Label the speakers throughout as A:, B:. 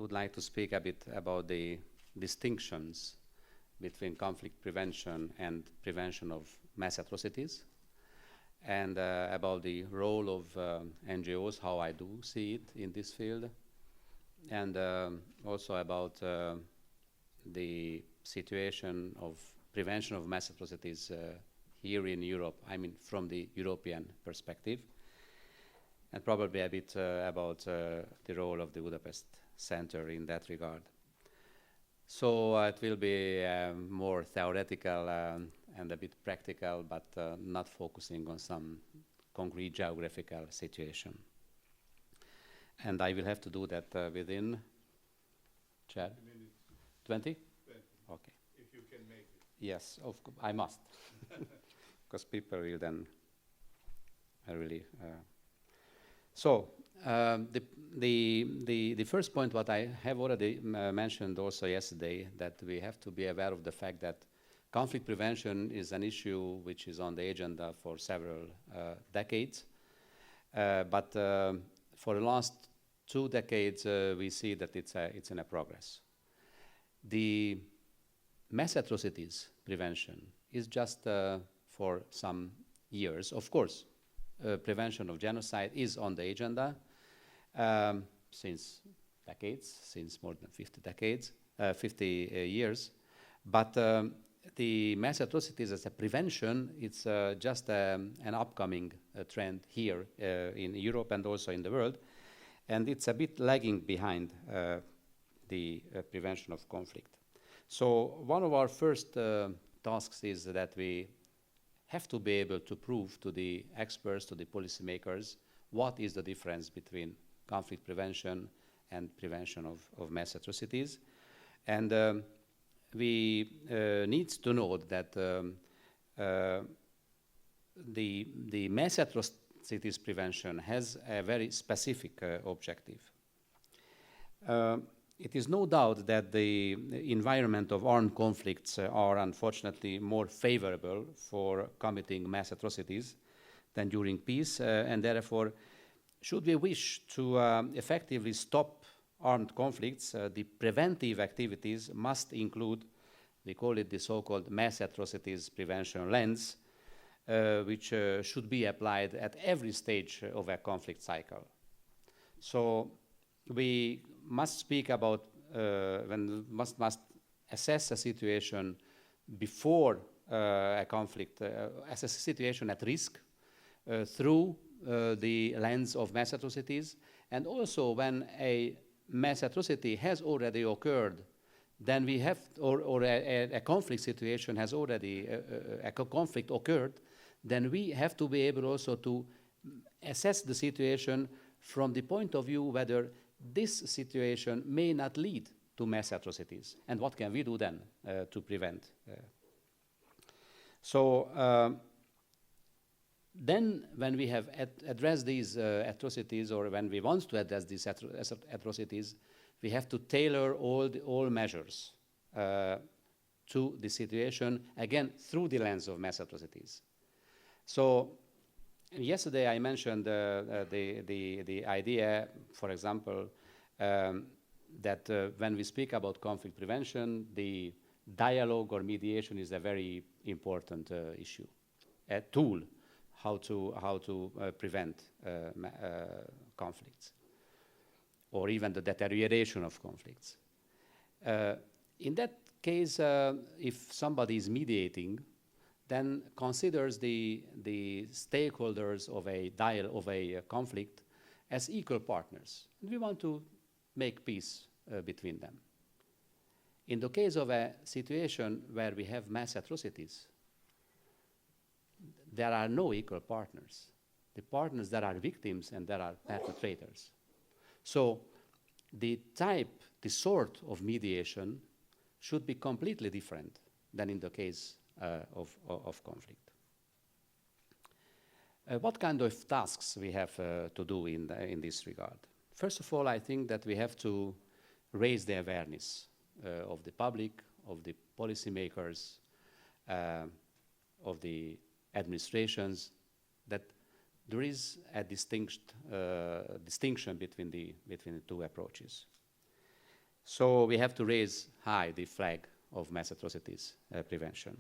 A: would like to speak a bit about the distinctions between conflict prevention and prevention of mass atrocities, and about the role of NGOs, how I do see it in this field, and also about the situation of prevention of mass atrocities here in Europe, I mean from the European perspective, and probably a bit about the role of the Budapest Center in that regard. So it will be more theoretical and a bit practical, but not focusing on some concrete geographical situation. And I will have to do that within, Chad? 20? 20? Okay.
B: If you can make it.
A: Yes, I must. Because people will then really... So the first point, what I have already mentioned also yesterday, that we have to be aware of the fact that conflict prevention is an issue which is on the agenda for several decades. But for the last 2 decades, we see that it's in a progress. The mass atrocities prevention is just for some years. Of course, prevention of genocide is on the agenda since decades, since more than 50 years. But the mass atrocities as a prevention, it's just an upcoming trend here in Europe and also in the world. And it's a bit lagging behind the prevention of conflict. So one of our first tasks is that we have to be able to prove to the experts, to the policymakers, what is the difference between conflict prevention and prevention of mass atrocities. And we need to note that the mass atrocities prevention has a very specific objective. It is no doubt that the environment of armed conflicts are unfortunately more favorable for committing mass atrocities than during peace, and therefore, should we wish to effectively stop armed conflicts, the preventive activities must include, we call it the so-called mass atrocities prevention lens, which should be applied at every stage of a conflict cycle. So we must speak about must assess a situation before a conflict, assess a situation at risk through the lens of mass atrocities, and also when a mass atrocity has already occurred, then we have, or a conflict situation has already, a conflict occurred, then we have to be able also to assess the situation from the point of view whether this situation may not lead to mass atrocities, and what can we do then to prevent. Then when we have addressed these atrocities, or when we want to address these atrocities, we have to tailor all measures to the situation, again, through the lens of mass atrocities. So yesterday I mentioned the idea, for example, that when we speak about conflict prevention, the dialogue or mediation is a very important issue, a tool how to prevent conflicts, or even the deterioration of conflicts. In that case, if somebody is mediating, then considers the stakeholders of a conflict as equal partners. We want to make peace between them. In the case of a situation where we have mass atrocities, there are no equal partners. The partners, there are victims and there are perpetrators. So the type, the sort of mediation should be completely different than in the case of conflict. What kind of tasks we have to do in this regard? First of all, I think that we have to raise the awareness of the public, of the policymakers, of the administrations, that there is a distinction between the two approaches. So we have to raise high the flag of mass atrocities prevention.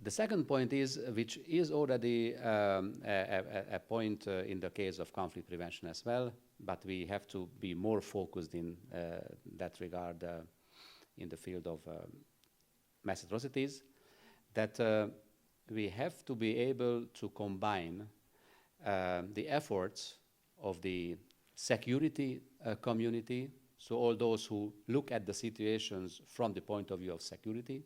A: The second point is, which is already a point in the case of conflict prevention as well, but we have to be more focused in that regard in the field of mass atrocities, that we have to be able to combine the efforts of the security community, so all those who look at the situations from the point of view of security,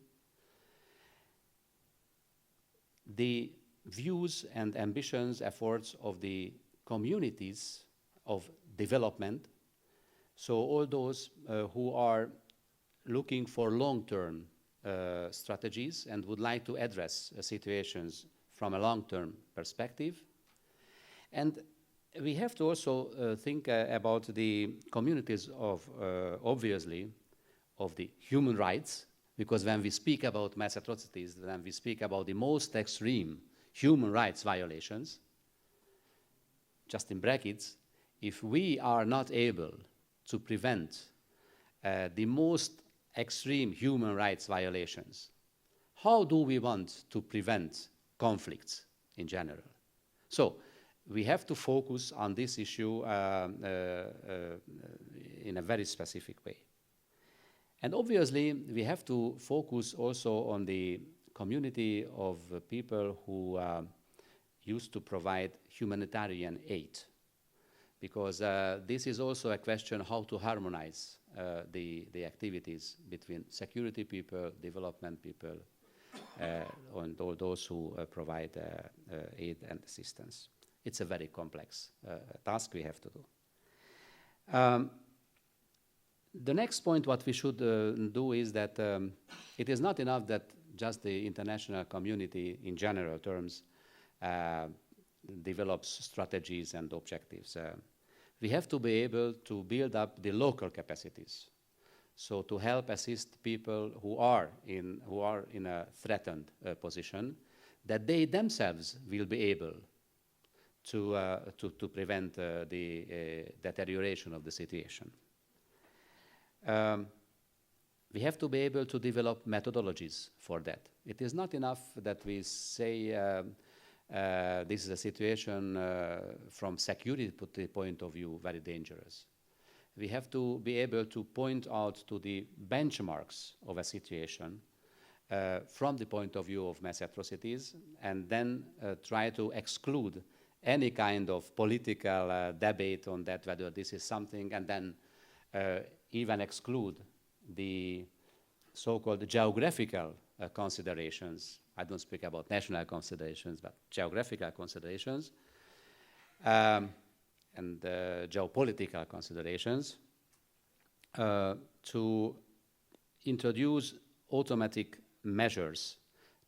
A: the views and ambitions, efforts of the communities of development, so all those who are looking for long-term strategies and would like to address situations from a long-term perspective. And we have to also think about the communities of, obviously, of the human rights, because when we speak about mass atrocities, then we speak about the most extreme human rights violations. Just in brackets, if we are not able to prevent the most extreme human rights violations, how do we want to prevent conflicts in general? So we have to focus on this issue in a very specific way. And obviously, we have to focus also on the community of people who used to provide humanitarian aid, because this is also a question how to harmonize the activities between security people, development people, and all those who provide aid and assistance. It's a very complex task we have to do. The next point what we should do is that it is not enough that just the international community in general terms develops strategies and objectives. We have to be able to build up the local capacities, so to help assist people who are in a threatened position, that they themselves will be able to prevent the deterioration of the situation. We have to be able to develop methodologies for that. It is not enough that we say this is a situation from security point of view very dangerous. We have to be able to point out to the benchmarks of a situation from the point of view of mass atrocities, and then try to exclude any kind of political debate on that, whether this is something, and then even exclude the so-called geographical considerations. I don't speak about national considerations, but geographical considerations and geopolitical considerations to introduce automatic measures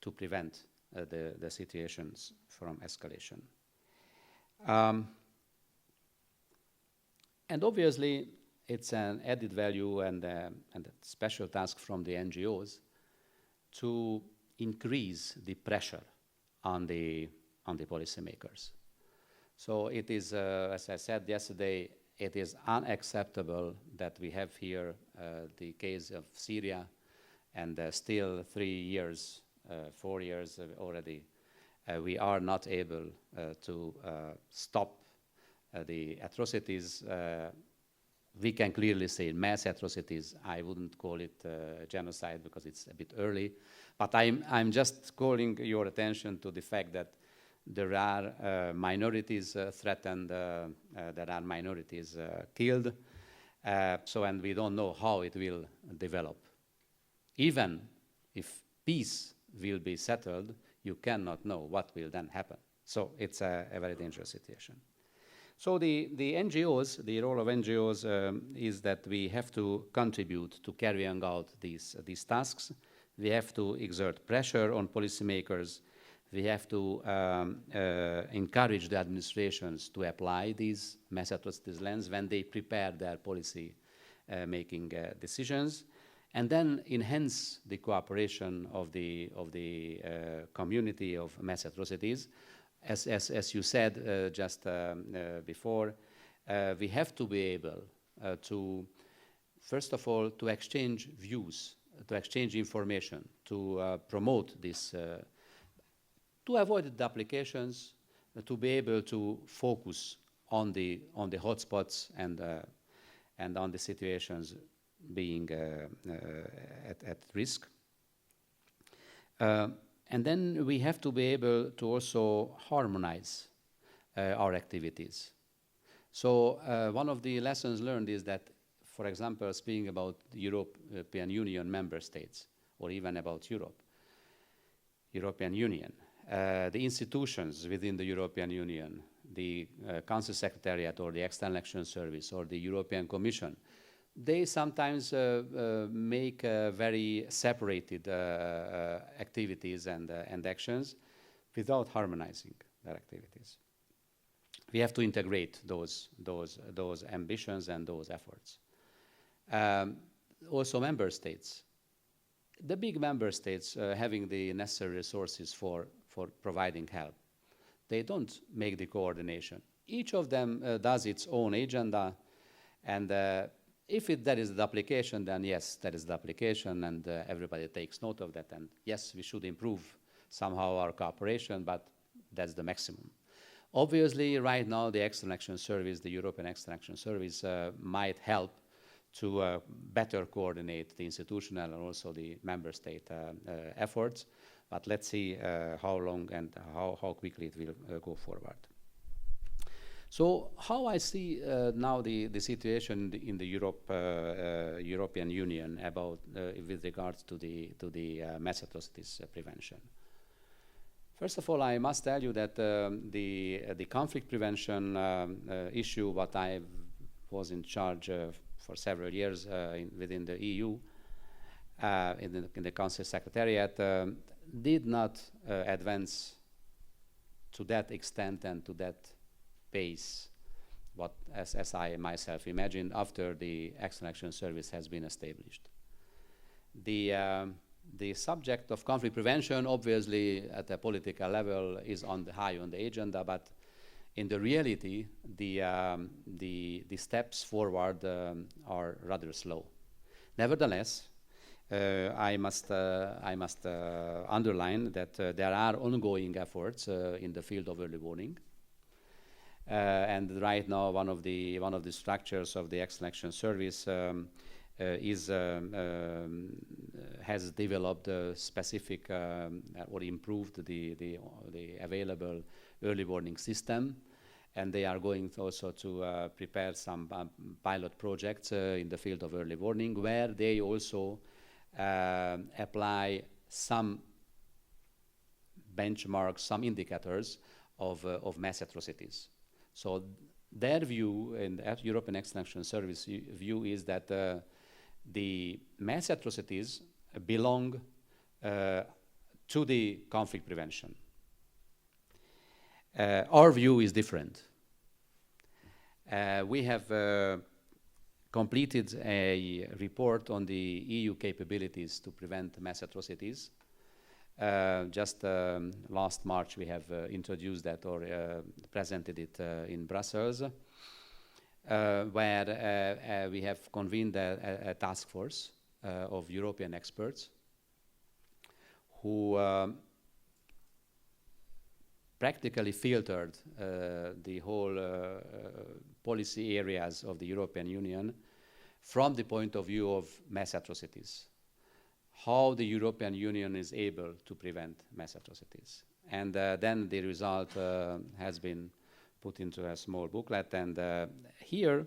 A: to prevent the situations from escalation. And obviously, it's an added value and a special task from the NGOs to increase the pressure on the policymakers. So it is, as I said yesterday, it is unacceptable that we have here the case of Syria, and still 3 years, 4 years already, we are not able to stop the atrocities. We can clearly say mass atrocities. I wouldn't call it genocide because it's a bit early, but I'm just calling your attention to the fact that there are minorities threatened, there are minorities killed, and we don't know how it will develop. Even if peace will be settled, you cannot know what will then happen. So it's a very dangerous situation. So the NGOs, the role of NGOs is that we have to contribute to carrying out these tasks. We have to exert pressure on policymakers. We have to encourage the administrations to apply these mass atrocities lens when they prepare their policy making decisions, and then enhance the cooperation of the community of mass atrocities. As you said just before, we have to be able to first of all, to exchange views, to exchange information, to promote this, to avoid the applications, to be able to focus on the hotspots and on the situations being at risk. And then we have to be able to also harmonize our activities. So one of the lessons learned is that, for example, speaking about the European Union member states, or even about European Union, the institutions within the European Union, the Council Secretariat or the External Action Service or the European Commission, they sometimes make very separated activities and actions without harmonizing their activities. We have to integrate those ambitions and those efforts. Also member states. The big member states having the necessary resources for providing help, they don't make the coordination. Each of them does its own agenda, and if that is the application, then yes, that is the application, and everybody takes note of that, and yes, we should improve somehow our cooperation, but that's the maximum. Obviously, right now, the External Action Service, the European External Action Service, might help to better coordinate the institutional and also the member state efforts, but let's see how long and how quickly it will go forward. So how I see now the situation in the European Union about with regards to the mass atrocities prevention. First of all, I must tell you that the conflict prevention issue, what I was in charge for several years within the EU, in the Council Secretariat, did not advance to that extent and to that pace, what as I myself imagined after the External Action Service has been established. The subject of conflict prevention, obviously, at a political level, is high on the agenda, but in the reality, the steps forward are rather slow. Nevertheless, I must underline that there are ongoing efforts in the field of early warning. And right now, one of the structures of the External Action Service has developed a specific or improved the available early warning system, and they are going also to prepare some pilot projects in the field of early warning, where they also apply some benchmarks, some indicators of mass atrocities. So their view, and the European External Action Service view, is that the mass atrocities belong to the conflict prevention. Our view is different. We have completed a report on the EU capabilities to prevent mass atrocities. Just last March, we have introduced that or presented it in Brussels, where we have convened a task force of European experts who practically filtered the whole policy areas of the European Union from the point of view of mass atrocities. How the European Union is able to prevent mass atrocities. And then the result has been put into a small booklet. And here,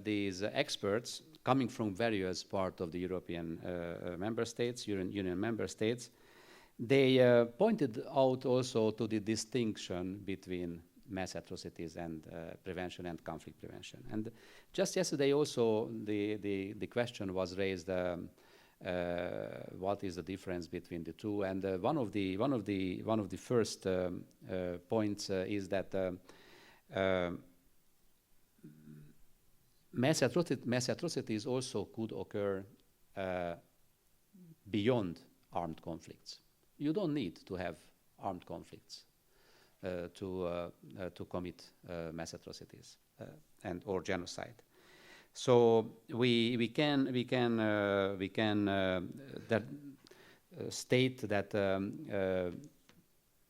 A: these experts, coming from various parts of the European member states, Union member states, they pointed out also to the distinction between mass atrocities and prevention and conflict prevention. And just yesterday also the question was raised, what is the difference between the two? And one of the first points is that mass atrocities also could occur beyond armed conflicts. You don't need to have armed conflicts to commit mass atrocities or genocide. So we can state that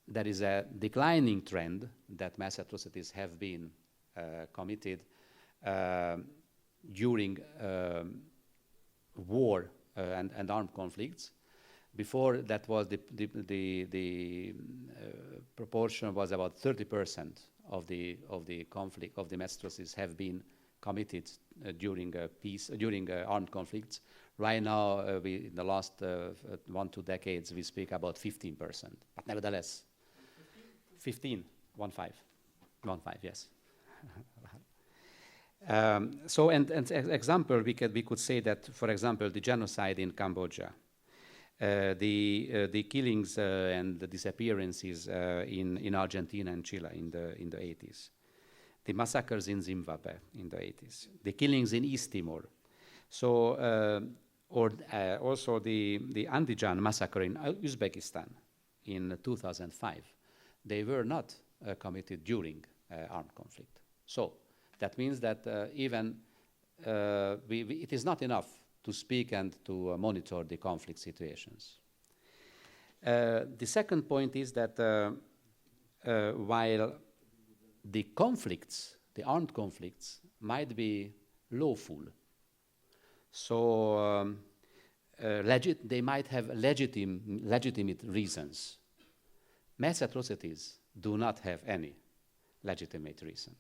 A: there is a declining trend that mass atrocities have been committed during war and armed conflicts. Before, that was the proportion was about 30% of the conflict of the mass atrocities have been committed during armed conflicts. Right now, in the last 1-2 decades, we speak about 15%. But nevertheless, 15, 1-5, yes. So, and example, we could say that, for example, the genocide in Cambodia, the killings and the disappearances in Argentina and Chile in the 80s, the massacres in Zimbabwe in the 80s, the killings in East Timor, so also the Andijan massacre in Uzbekistan in 2005. They were not committed during armed conflict. So that means that it is not enough to speak and to monitor the conflict situations. The second point is that while the conflicts, the armed conflicts, might be lawful, so they might have legitimate reasons. Mass atrocities do not have any legitimate reason.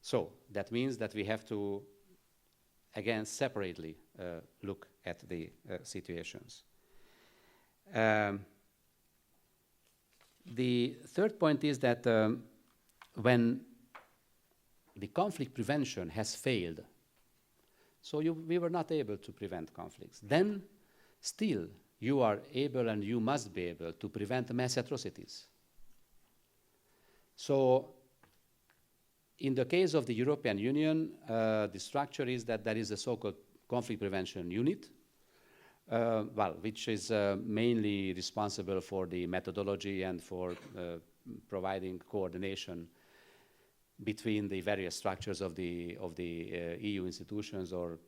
A: So that means that we have to, again, separately look at the situations. The third point is that when the conflict prevention has failed, so we were not able to prevent conflicts, then still you are able and you must be able to prevent mass atrocities. So in the case of the European Union, the structure is that there is a so-called conflict prevention unit, which is mainly responsible for the methodology and for providing coordination between the various structures of the EU institutions, or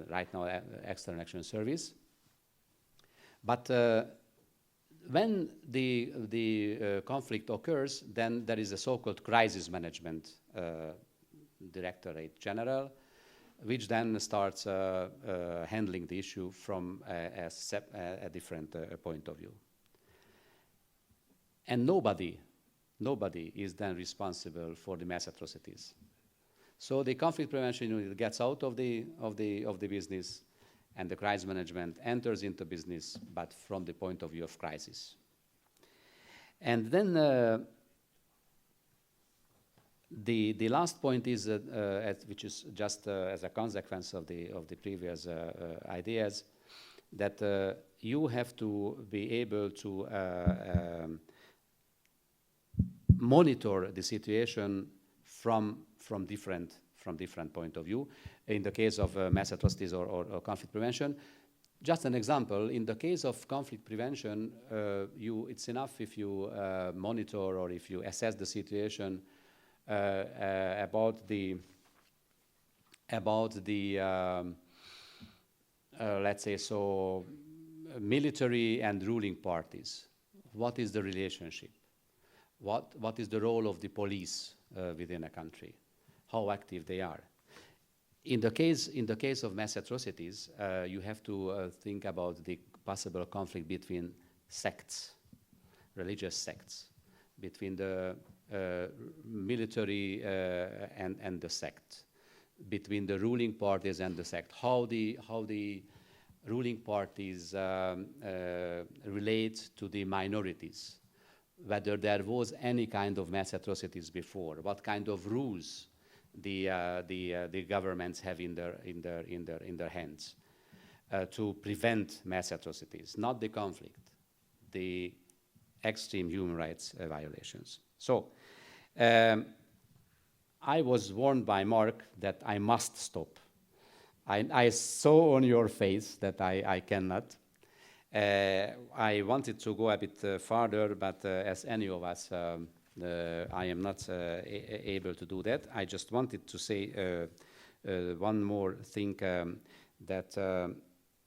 A: right now External Action Service. But when the conflict occurs, then there is a so-called crisis management Directorate General, which then starts handling the issue from a different point of view. And nobody is then responsible for the mass atrocities. So the conflict prevention unit gets out of the business, and the crisis management enters into business, but from the point of view of crisis. And then the last point is, which is just as a consequence of the previous ideas, that you have to be able to monitor the situation from different point of view. In the case of mass atrocities or conflict prevention, just an example, in the case of conflict prevention, it's enough if you monitor or if you assess the situation about the let's say so, military and ruling parties. What is the relationship? What is the role of the police within a country? How active they are? In the case of mass atrocities, you have to think about the possible conflict between sects, religious sects, between the military and the sect, between the ruling parties and the sect. How the ruling parties relate to the minorities, whether there was any kind of mass atrocities before, what kind of rules the governments have in their hands to prevent mass atrocities, not the conflict, the extreme human rights violations. So I was warned by Mark that I must stop. I saw on your face that I cannot. I wanted to go a bit farther, but as any of us, I am not able to do that. I just wanted to say one more thing that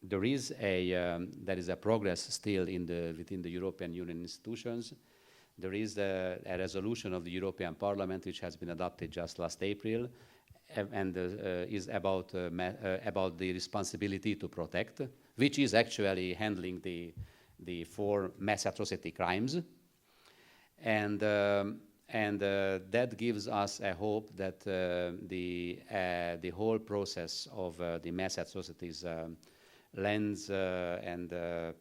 A: there is a progress still within the European Union institutions. There is a resolution of the European Parliament which has been adopted just last April, and is about the responsibility to protect, which is actually handling the 4 mass atrocity crimes, and that gives us a hope that the whole process of the mass atrocities lens and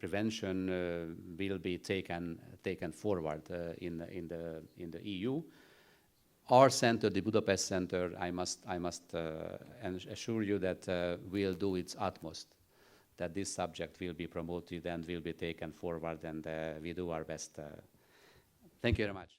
A: prevention will be taken forward in the EU. Our center, the Budapest Center, I must assure you that will do its utmost that this subject will be promoted and will be taken forward, and we do our best. Thank you very much.